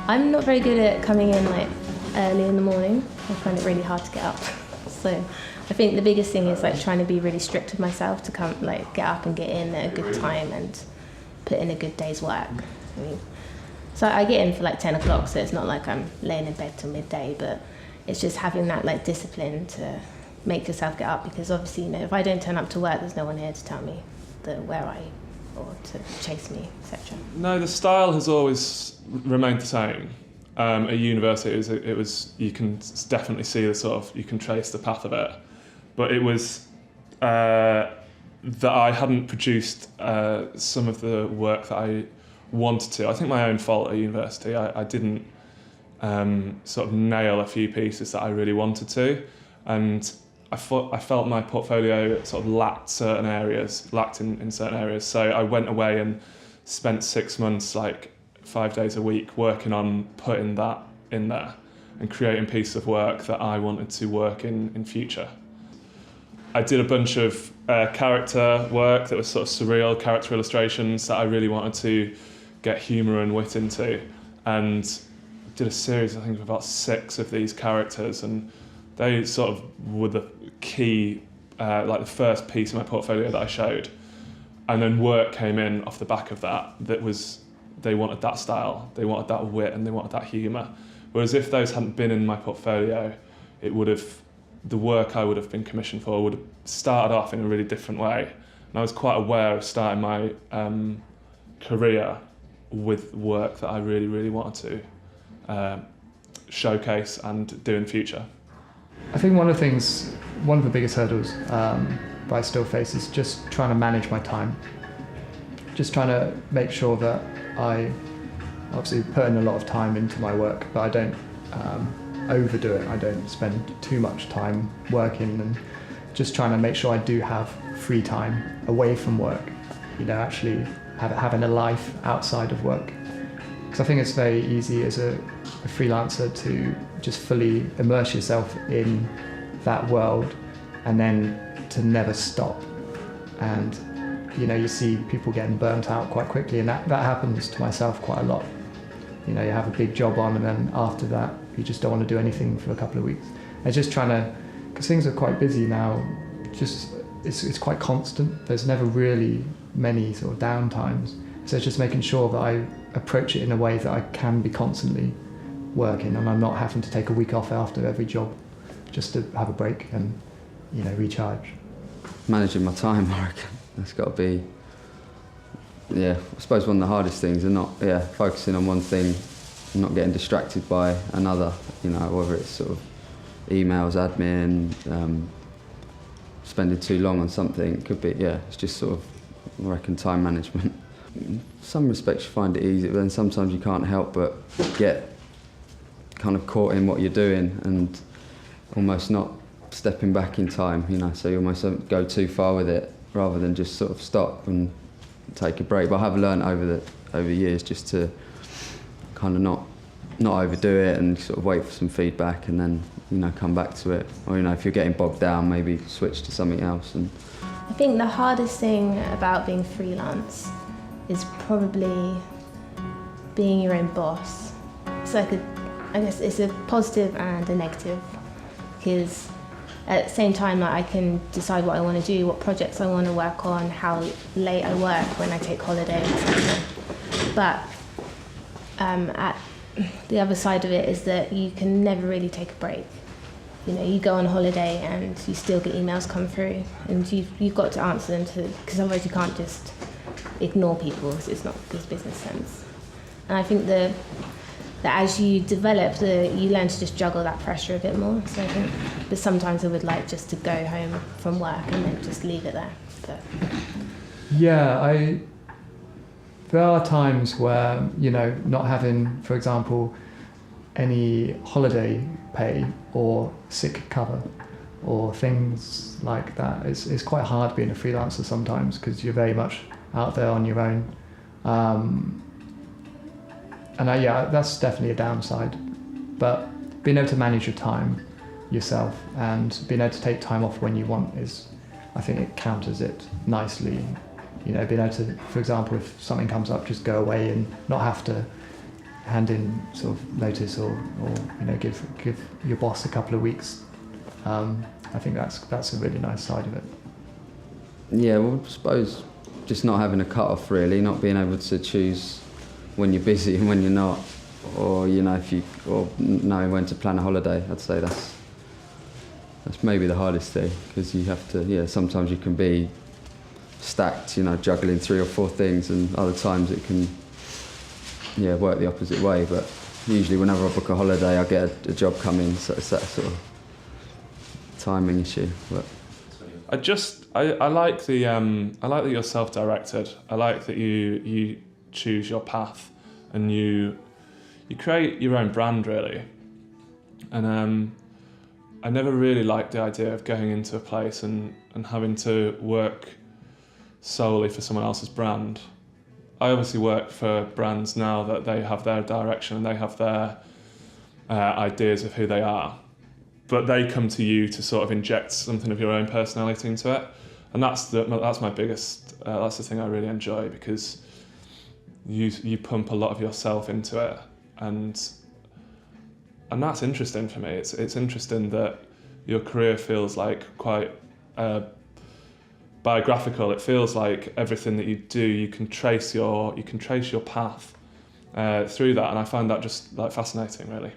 I'm not very good at coming in like early in the morning. I find it really hard to get up. So I think the biggest thing is like trying to be really strict with myself to come like get up and get in at a good time and put in a good day's work. I mean, so I get in for like 10 o'clock, so it's not like I'm laying in bed till midday, but it's just having that like discipline to make yourself get up, because obviously, you know, if I don't turn up to work, there's no one here to tell me where I or to chase me, etc. No, the style has always remained the same. At university, it was you can definitely see the sort of, you can trace the path of it, but it was that I hadn't produced some of the work that I wanted to. I think my own fault at university. I didn't sort of nail a few pieces that I really wanted to, and I felt my portfolio sort of lacked in certain areas. So I went away and spent 6 months, like 5 days a week, working on putting that in there and creating pieces of work that I wanted to work in future. I did a bunch of character work that was sort of surreal character illustrations that I really wanted to get humour and wit into, and did a series, I think, of about 6 of these characters, and they sort of were the key, like the first piece of my portfolio that I showed. And then work came in off the back of that was, they wanted that style, they wanted that wit, and they wanted that humour. Whereas if those hadn't been in my portfolio, the work I would have been commissioned for would have started off in a really different way. And I was quite aware of starting my career with work that I really, really wanted to showcase and do in future. I think one of the biggest hurdles that I still face is just trying to manage my time. Just trying to make sure that I obviously put in a lot of time into my work, but I don't overdo it. I don't spend too much time working, and just trying to make sure I do have free time away from work, you know, actually having a life outside of work. Because I think it's very easy as a freelancer to just fully immerse yourself in that world and then to never stop. And you know, you see people getting burnt out quite quickly, and that happens to myself quite a lot. You know, you have a big job on, and then after that you just don't want to do anything for a couple of weeks. And just trying to, because things are quite busy now, just it's quite constant. There's never really many sort of downtimes. So it's just making sure that I approach it in a way that I can be constantly working, and I'm not having to take a week off after every job just to have a break and, you know, recharge. Managing my time, I reckon. That's got to be, I suppose one of the hardest things, and not, focusing on one thing and not getting distracted by another, you know, whether it's sort of emails, admin, spending too long on something. It could be, it's just sort of, I reckon, time management. In some respects you find it easy, but then sometimes you can't help but get kind of caught in what you're doing and almost not stepping back in time, you know, so you almost don't go too far with it rather than just sort of stop and take a break. But I have learned over the years just to kind of not overdo it and sort of wait for some feedback and then, you know, come back to it. Or, you know, if you're getting bogged down, maybe switch to something else. And I think the hardest thing about being freelance is probably being your own boss. It's like I guess it's a positive and a negative, because at the same time, like, I can decide what I want to do, what projects I want to work on, how late I work, when I take holidays, etc. But at the other side of it is that you can never really take a break. You know, you go on holiday and you still get emails come through, and you've got to answer them because otherwise you can't just ignore people, because it's not good business sense. And I think that as you develop, you learn to just juggle that pressure a bit more. So I think, but sometimes I would like just to go home from work and then just leave it there. But there are times where, you know, not having, for example, any holiday pay or sick cover or things like that, it's quite hard being a freelancer sometimes, because you're very much out there on your own. And that's definitely a downside. But being able to manage your time yourself and being able to take time off when you want I think it counters it nicely. You know, being able to, for example, if something comes up, just go away and not have to hand in sort of notice or give your boss a couple of weeks. I think that's a really nice side of it. Yeah, well, I suppose just not having a cut-off really, not being able to choose when you're busy and when you're not, or knowing when to plan a holiday. I'd say that's maybe the hardest thing, because you have to, sometimes you can be stacked, juggling 3 or 4 things, and other times it can, work the opposite way. But usually whenever I book a holiday, I get a job coming, so it's that sort of timing issue. But I like that you're self-directed. I like that you choose your path and you create your own brand really. And I never really liked the idea of going into a place and having to work solely for someone else's brand. I obviously work for brands now that they have their direction and they have their ideas of who they are, but they come to you to sort of inject something of your own personality into it, and that's my biggest. That's the thing I really enjoy, because you pump a lot of yourself into it, and that's interesting for me. It's interesting that your career feels like quite biographical. It feels like everything that you do, you can trace your path through that, and I find that just like fascinating, really.